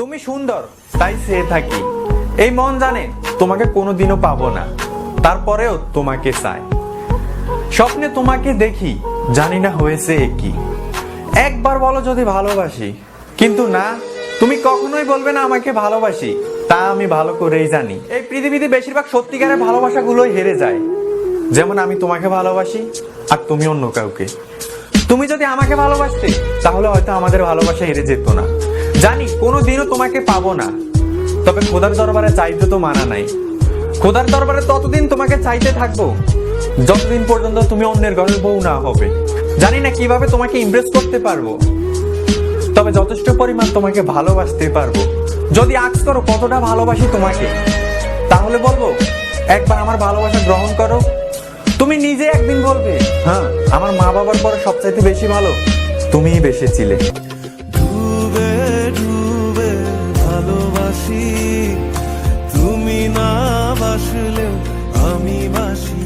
তুমি সুন্দর তাই চেয়ে থাকি, এই মন জানে তোমাকে কোনোদিনও পাবো না, তারপরেও তোমাকে চাই। স্বপ্নে তোমাকে দেখি, জানি না হয়েছে কি। একবার বলো যদি ভালোবাসি, কিন্তু না, তুমি কখনোই বলবে না আমাকে ভালোবাসি। তা আমি ভালো করেই জানি এই পৃথিবীতে বেশিরভাগ সত্যিকারের ভালোবাসাগুলোই হেরে যায়। যেমন আমি তোমাকে ভালোবাসি আর তুমি অন্য কাউকে। তুমি যদি আমাকে ভালোবাসতে তাহলে হয়তো আমাদের ভালোবাসা হেরে যেত না। জানি কোনোদিনও তোমাকে পাবো না, তবে খোদার দরবারে চাইতে তো মানা নাই। খোদার দরবারে ততদিন তোমাকে চাইতে থাকবো যতদিন পর্যন্ত তুমি অন্যের ঘরের বউ না হবে। জানি না কিভাবে তোমাকে ইমপ্রেস করতে পারবো, তবে যথেষ্ট পরিমাণ তোমাকে ভালোবাসতে পারবো। যদি আজ করো কতটা ভালোবাসি তোমাকে, তাহলে বলবো একবার আমার ভালোবাসা গ্রহণ করো। তুমি নিজে একদিন বলবে, হ্যাঁ, আমার মা বাবার পরে সবচাইতে বেশি ভালো তুমিই বেসেছিলে। ডুবে ডুবে ভালোবাসি, তুমি না বাসলেও আমি বাসি।